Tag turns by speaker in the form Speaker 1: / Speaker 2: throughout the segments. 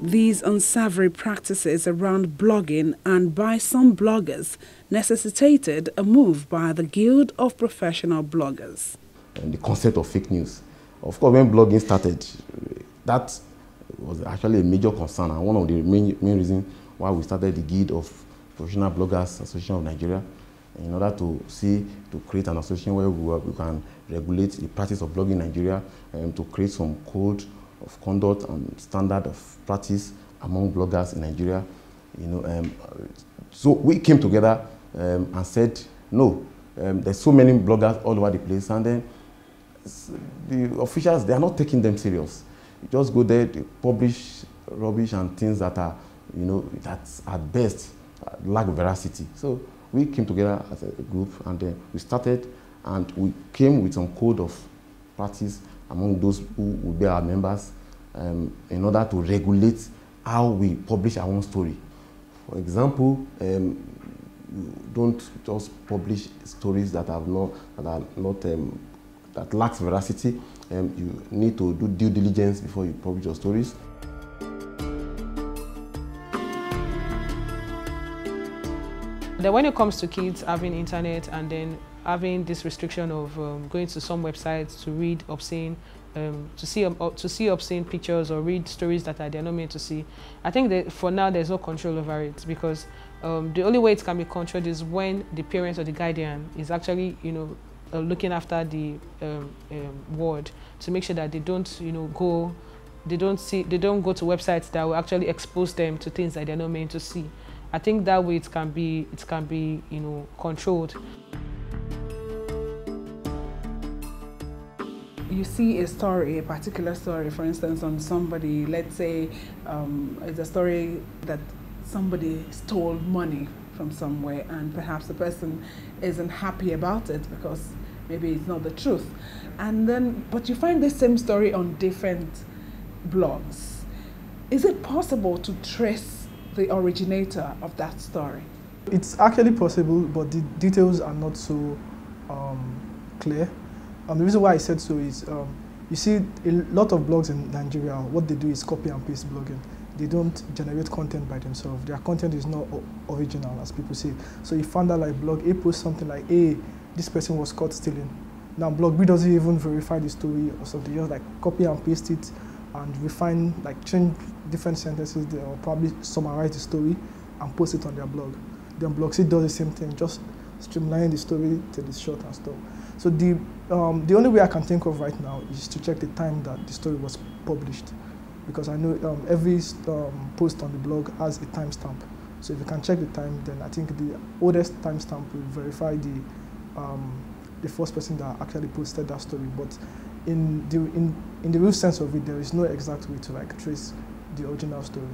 Speaker 1: These unsavory practices around blogging and by some bloggers necessitated a move by the Guild of Professional Bloggers.
Speaker 2: And the concept of fake news. Of course, when blogging started, that was actually a major concern and one of the main reasons why we started the Guild of Professional Bloggers Association of Nigeria, in order to create an association where we can regulate the practice of blogging in Nigeria and to create some code of conduct and standard of practice among bloggers in Nigeria. So we came together and said, no, there's so many bloggers all over the place, and then the officials, they are not taking them serious. You just go there, they publish rubbish and things that are, that's at best lack veracity. So we came together as a group and then we started, and we came with some code of practice among those who will be our members in order to regulate how we publish our own story. For example, you don't just publish stories that lacks veracity. You need to do due diligence before you publish your stories.
Speaker 3: Then when it comes to kids having internet and then having this restriction of going to some websites to read obscene, to see obscene pictures or read stories that they're not meant to see, I think that for now there's no control over it, because the only way it can be controlled is when the parent or the guardian is actually, looking after the ward to make sure that they don't, go to websites that will actually expose them to things that they're not meant to see. I think that way it can be controlled.
Speaker 1: You see a story, a particular story, for instance, on somebody, let's say it's a story that somebody stole money from somewhere and perhaps the person isn't happy about it because maybe it's not the truth. But you find the same story on different blogs. Is it possible to trace the originator of that story?
Speaker 4: It's actually possible, but the details are not so clear. The reason why I said so is, you see a lot of blogs in Nigeria, what they do is copy and paste blogging. They don't generate content by themselves. Their content is not original, as people say. So you find that like blog A posts something like, hey, this person was caught stealing. Now blog B doesn't even verify the story or something, just like copy and paste it and refine, like change different sentences there, or probably summarize the story and post it on their blog. Then blog C does the same thing, just streamline the story till it's short and stuff. So the only way I can think of right now is to check the time that the story was published, because I know every post on the blog has a timestamp. So if you can check the time, then I think the oldest timestamp will verify the first person that actually posted that story. But in the real sense of it, there is no exact way to like trace the original story.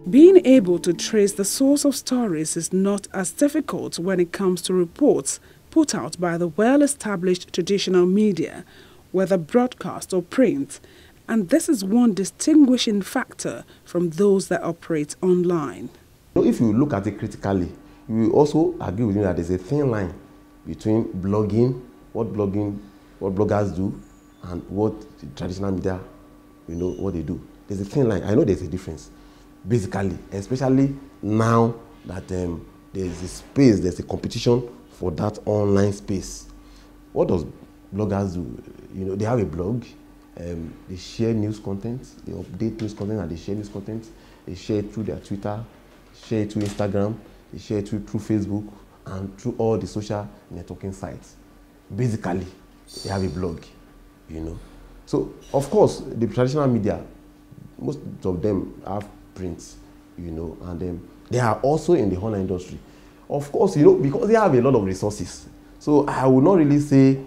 Speaker 1: Being able to trace the source of stories is not as difficult when it comes to reports put out by the well-established traditional media, whether broadcast or print, and this is one distinguishing factor from those that operate online.
Speaker 2: If you look at it critically, you will also agree with me that there's a thin line between blogging, what bloggers do, and what the traditional media, what they do. There's a thin line. I know there's a difference. Basically, especially now that there's a space, there's a competition for that online space. What does bloggers do? They have a blog, they share news content, they update news content and they share news content. They share it through their Twitter, share it through Instagram, they share it through Facebook and through all the social networking sites. Basically, they have a blog, So, of course, the traditional media, most of them have print, and they are also in the online industry. Of course, because they have a lot of resources. So I would not really say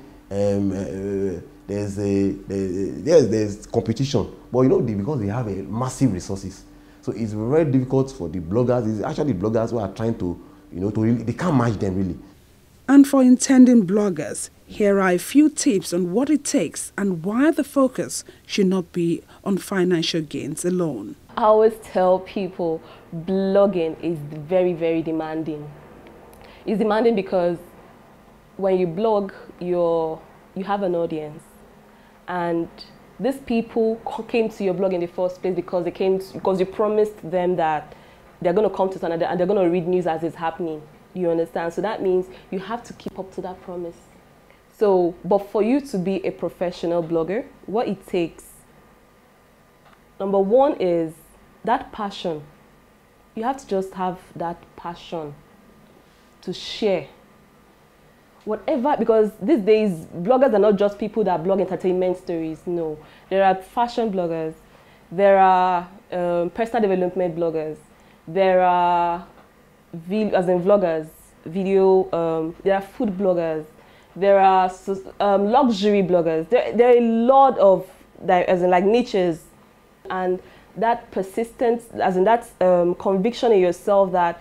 Speaker 2: there's competition, but because they have a massive resources, so it's very difficult for the bloggers. It's actually bloggers who are trying to, they can't match them really.
Speaker 1: And for intending bloggers, here are a few tips on what it takes and why the focus should not be on financial gains alone.
Speaker 5: I always tell people blogging is very, very demanding. It's demanding because when you blog, you have an audience, and these people came to your blog in the first place because because you promised them that they're going to come to Canada and they're going to read news as it's happening. You understand? So that means you have to keep up to that promise. So, but for you to be a professional blogger, what it takes, number one is that passion. You have to just have that passion to share whatever, because these days bloggers are not just people that blog entertainment stories. No, there are fashion bloggers, there are personal development bloggers, there are vloggers, there are food bloggers, there are luxury bloggers. There are a lot of like niches, and that persistence, as in that conviction in yourself that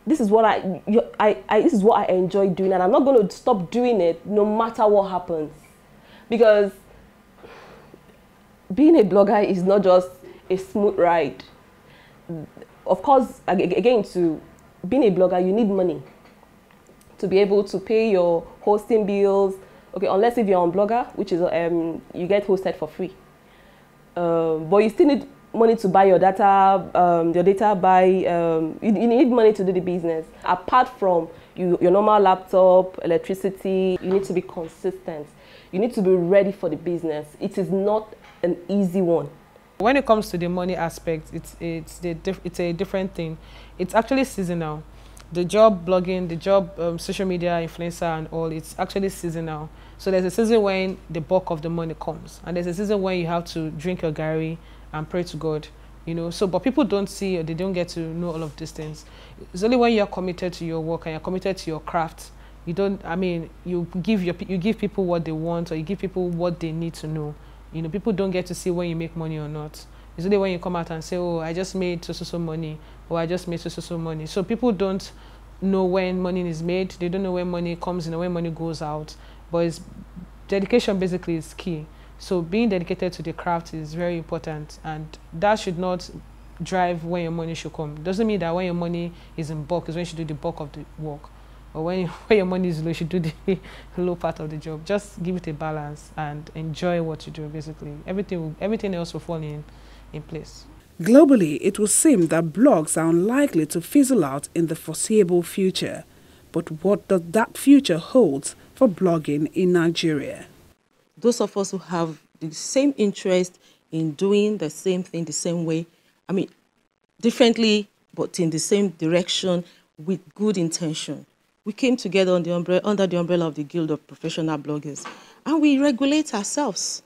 Speaker 5: this is what this is what I enjoy doing, and I'm not going to stop doing it no matter what happens. Because being a blogger is not just a smooth ride. Of course, again, to being a blogger, you need money to be able to pay your hosting bills. Okay, unless if you're on Blogger, which is you get hosted for free. But you still need money to buy your data. You need money to do the business. Apart from your normal laptop, electricity, you need to be consistent. You need to be ready for the business. It is not an easy one.
Speaker 3: When it comes to the money aspect, it's a different thing. It's actually seasonal. The job blogging, the job social media influencer and all, it's actually seasonal. So there's a season when the bulk of the money comes, and there's a season when you have to drink your gari and pray to God, you know. So, but people don't see, or they don't get to know all of these things. It's only when you're committed to your work and you're committed to your craft. You don't. I mean, you give people what they want, or you give people what they need to know. You know, people don't get to see when you make money or not. It's only when you come out and say, oh, I just made so money, or I just made so money. So people don't know when money is made. They don't know when money comes in or when money goes out. But dedication basically is key. So being dedicated to the craft is very important, and that should not drive when your money should come. It doesn't mean that when your money is in bulk is when you should do the bulk of the work, or when your money is low, you should do the low part of the job. Just give it a balance and enjoy what you do. Basically, everything else will fall in place.
Speaker 1: Globally, it would seem that blogs are unlikely to fizzle out in the foreseeable future. But what does that future hold for blogging in Nigeria?
Speaker 6: Those of us who have the same interest in doing the same thing the same way, I mean, differently, but in the same direction with good intention. We came together under the umbrella of the Guild of Professional Bloggers, and we regulate ourselves.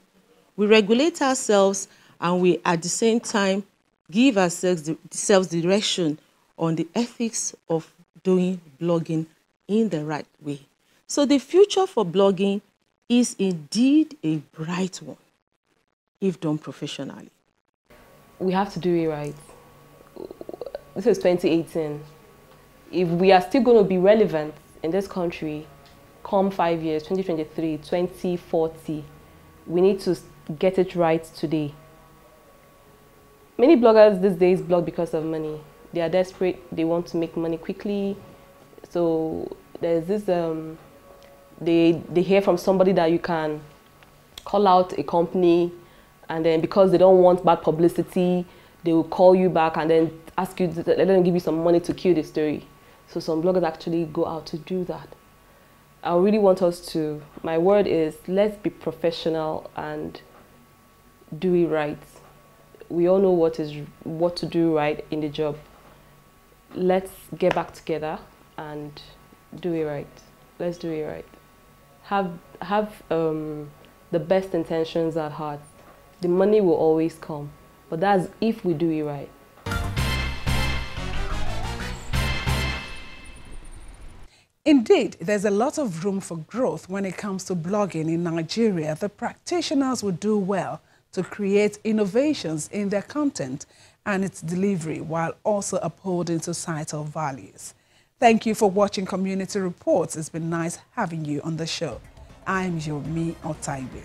Speaker 6: We regulate ourselves, and we, at the same time, give ourselves direction on the ethics of doing blogging in the right way. So the future for blogging is indeed a bright one, if done professionally.
Speaker 5: We have to do it right. This is 2018. If we are still going to be relevant in this country, come 5 years, 2023, 2040, we need to get it right today. Many bloggers these days blog because of money. They are desperate, they want to make money quickly. So there's this, they hear from somebody that you can call out a company, and then because they don't want bad publicity, they will call you back and then ask you, let them give you some money to kill the story. So some bloggers actually go out to do that. I really want us to, my word is, let's be professional and do it right. We all know what to do right in the job. Let's get back together and do it right. Let's do it right. Have the best intentions at heart. The money will always come, but that's if we do it right.
Speaker 1: Indeed, there's a lot of room for growth when it comes to blogging in Nigeria. The practitioners will do well to create innovations in their content and its delivery while also upholding societal values. Thank you for watching Community Reports. It's been nice having you on the show. I'm Yomi Otaibe.